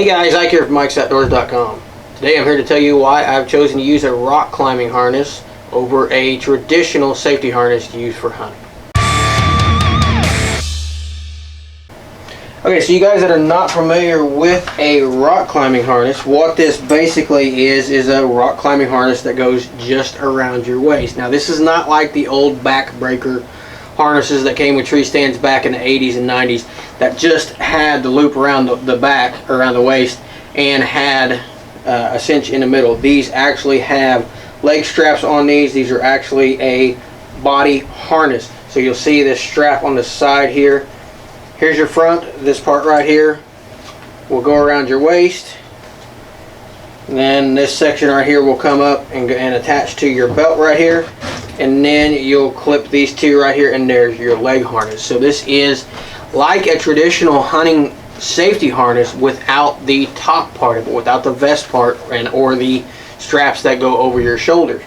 Hey guys, Ike here from Mike'sOutdoors.com. Today I'm here to tell you why I've chosen to use a rock climbing harness over a traditional safety harness used for hunting. Okay, so you guys that are not familiar with a rock climbing harness, what this basically is a rock climbing harness that goes just around your waist. Now this is not like the old back breaker harnesses that came with tree stands back in the 80s and 90s that just had the loop around the back, around the waist, and had a cinch in the middle. These actually have leg straps on these. These are actually a body harness. So you'll see this strap on the side here. Here's your front. This part right here will go around your waist. And then this section right here will come up and attach to your belt right here. And then you'll clip these two right here, and there's your leg harness. So this is like a traditional hunting safety harness without the top part of it, without the vest part or the straps that go over your shoulders.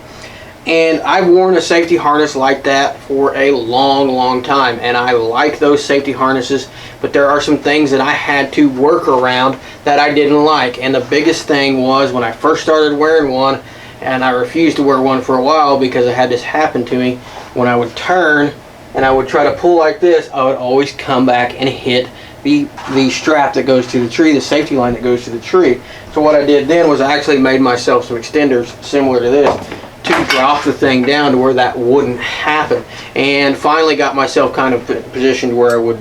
And I've worn a safety harness like that for a long time, and I like those safety harnesses, but there are some things that I had to work around that I didn't like. And the biggest thing was when I first started wearing one, and I refused to wear one for a while because I had this happen to me. When I would turn and I would try to pull like this, I would always come back and hit the strap that goes to the tree, the safety line that goes to the tree. So what I did then was I actually made myself some extenders similar to this to drop the thing down to where that wouldn't happen, and finally got myself kind of positioned where I would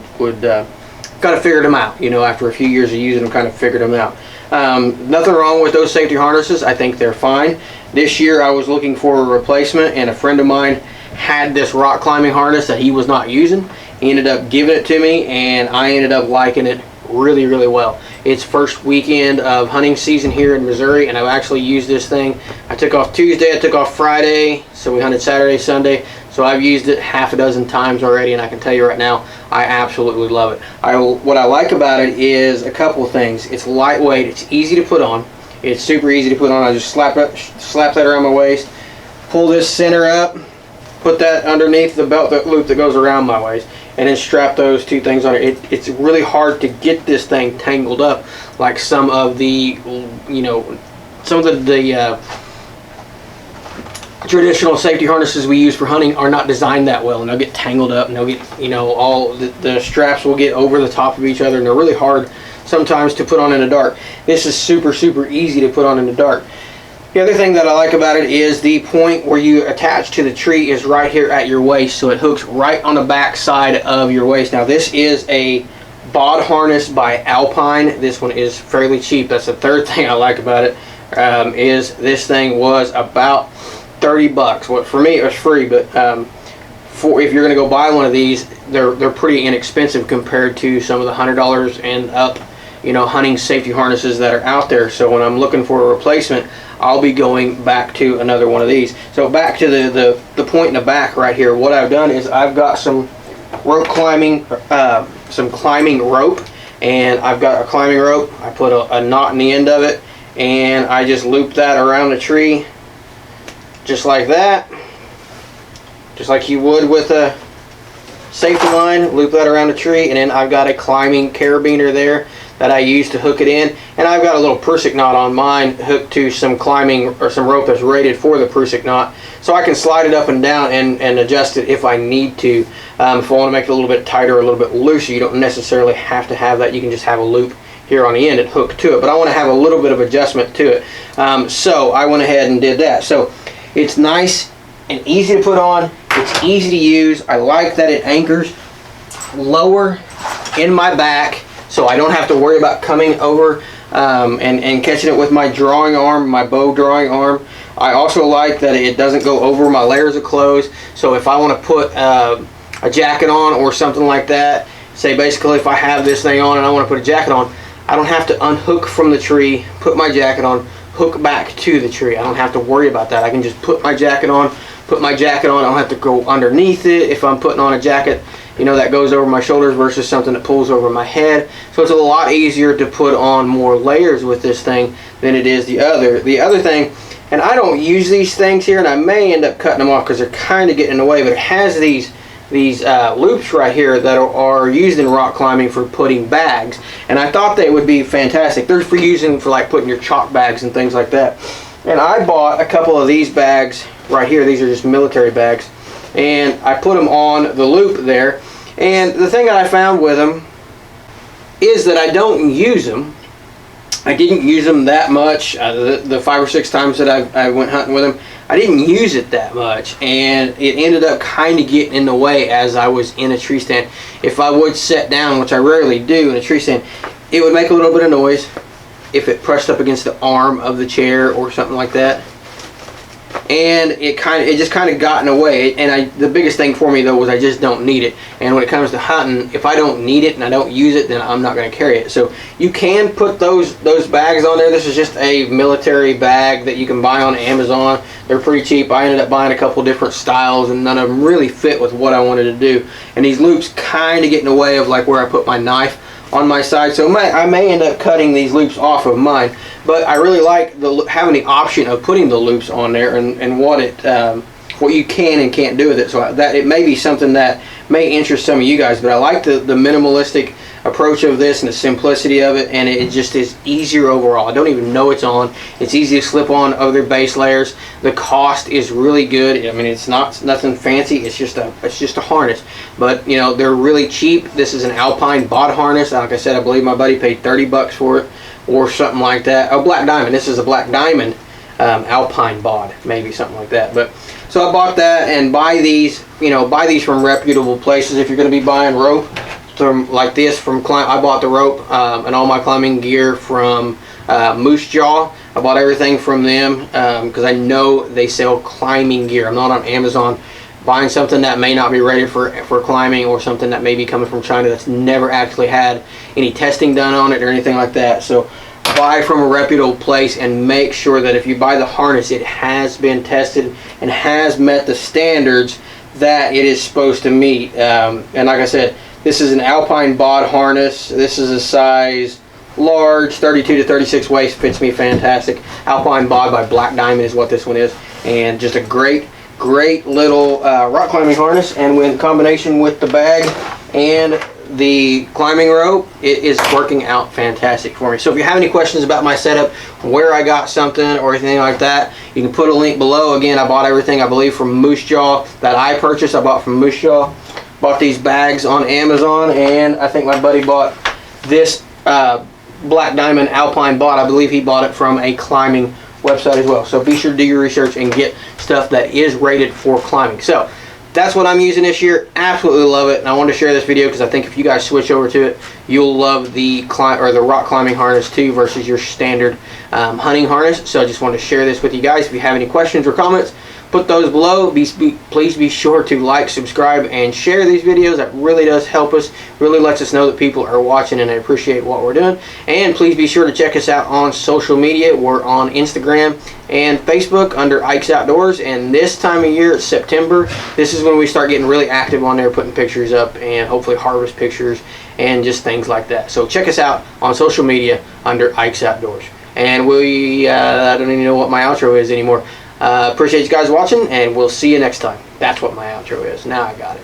kind of figured them out. You know, after a few years of using them, kind of figured them out. Nothing wrong with those safety harnesses. I think they're fine. This year I was looking for a replacement, and a friend of mine had this rock climbing harness that he was not using. He ended up giving it to me, and I ended up liking it really well. It's first weekend of hunting season here in Missouri, and I've actually used this thing. I took off Tuesday, I took off Friday, so we hunted Saturday, Sunday. So I've used it half a dozen times already, and I can tell you right now, I absolutely love it. What I like about it is a couple of things. It's lightweight, it's easy to put on. It's super easy to put on. I just slap that around my waist, pull this center up, put that underneath the belt loop that goes around my waist, and then strap those two things on it. It's really hard to get this thing tangled up like some of the, traditional safety harnesses we use for hunting are not designed that well, and they'll get tangled up, and they'll get, all the straps will get over the top of each other, and they're really hard sometimes to put on in the dark. This is super easy to put on in the dark. The other thing that I like about it is the point where you attach to the tree is right here at your waist, so it hooks right on the back side of your waist. Now this is a bod harness by Alpine. This one is fairly cheap. That's the third thing I like about it, is this thing was about 30 bucks. Well, for me it was free, but if you're going to go buy one of these, they're pretty inexpensive compared to some of the $100 and up hunting safety harnesses that are out there. So when I'm looking for a replacement, I'll be going back to another one of these. So back to the point in the back right here, what I've done is I've got some rope climbing, some climbing rope, and I've got a climbing rope. I put a knot in the end of it, and I just loop that around the tree just like that, just like you would with a safety line. Loop that around the tree, and then I've got a climbing carabiner there that I use to hook it in, and I've got a little Prusik knot on mine hooked to some climbing or some rope that's rated for the Prusik knot, so I can slide it up and down and adjust it if I need to. If I want to make it a little bit tighter or a little bit looser, you don't necessarily have to have that. You can just have a loop here on the end and hook to it, but I want to have a little bit of adjustment to it, so I went ahead and did that. So it's nice and easy to put on. It's easy to use. I like that it anchors lower in my back, so I don't have to worry about coming over and catching it with my drawing arm, my bow drawing arm. I also like that it doesn't go over my layers of clothes, so if I want to put a jacket on or something like that, say basically if I have this thing on and I want to put a jacket on, I don't have to unhook from the tree, put my jacket on, hook back to the tree. I don't have to worry about that. I can just put my jacket on. I don't have to go underneath it if I'm putting on a jacket that goes over my shoulders versus something that pulls over my head. So it's a lot easier to put on more layers with this thing than it is the other. The other thing, and I don't use these things here, and I may end up cutting them off because they're kind of getting in the way, but it has these loops right here that are used in rock climbing for putting bags, and I thought they would be fantastic. They're for using for like putting your chalk bags and things like that. And I bought a couple of these bags right here. These are just military bags, and I put them on the loop there. And the thing that I found with them is that I don't use them. I didn't use them that much. The 5 or 6 times that I went hunting with them, I didn't use it that much, and it ended up kind of getting in the way as I was in a tree stand. If I would sit down, which I rarely do in a tree stand, it would make a little bit of noise if it pressed up against the arm of the chair or something like that. And it just kind of got in the way. And the biggest thing for me though was I just don't need it. And when it comes to hunting, if I don't need it and I don't use it, then I'm not going to carry it. So you can put those bags on there. This is just a military bag that you can buy on Amazon. They're pretty cheap. I ended up buying a couple different styles, and none of them really fit with what I wanted to do. And these loops kind of get in the way of like where I put my knife on my side, so I may end up cutting these loops off of mine. But I really like having the option of putting the loops on there, and what you can and can't do with it. So that it may be something that may interest some of you guys. But I like the minimalistic approach of this and the simplicity of it, and it just is easier overall. I don't even know it's on. It's easy to slip on other base layers. The cost is really good. I mean, it's nothing fancy. It's just a harness, but you know, they're really cheap. This is an Alpine BOD harness. Like I said, I believe my buddy paid 30 bucks for it or something like that. Oh, Black Diamond. This is a Black Diamond Alpine BOD, maybe something like that. But so I bought that, and buy these from reputable places. If you're going to be buying rope from like this from I bought the rope and all my climbing gear from Moose Jaw. I bought everything from them because I know they sell climbing gear. I'm not on Amazon buying something that may not be ready for climbing, or something that may be coming from China that's never actually had any testing done on it or anything like that. So buy from a reputable place and make sure that if you buy the harness, it has been tested and has met the standards that it is supposed to meet. And like I said, this is an Alpine BOD harness. This is a size large, 32 to 36 waist. Fits me fantastic. Alpine BOD by Black Diamond is what this one is, and just a great little rock climbing harness. And in combination with the bag and the climbing rope, it is working out fantastic for me. So if you have any questions about my setup, where I got something or anything like that, you can put a link below. Again, I bought everything, I believe, from Moose Jaw that I purchased. I bought from Moose Jaw. Bought these bags on Amazon, and I think my buddy bought this Black Diamond Alpine BOD. I believe he bought it from a climbing website as well. So be sure to do your research and get stuff that is rated for climbing. So that's what I'm using this year. Absolutely love it, and I wanted to share this video because I think if you guys switch over to it, you'll love the rock climbing harness too versus your standard hunting harness. So I just wanted to share this with you guys. If you have any questions or comments, put those below. Please be sure to like, subscribe, and share these videos. That really does help us. Really lets us know that people are watching and they appreciate what we're doing. And please be sure to check us out on social media. We're on Instagram and Facebook under Ike's Outdoors. And this time of year, it's September, this is when we start getting really active on there, putting pictures up and hopefully harvest pictures and just things like that. So check us out on social media under Ike's Outdoors. And I don't even know what my outro is anymore. Appreciate you guys watching, and we'll see you next time. That's what my outro is. Now I got it.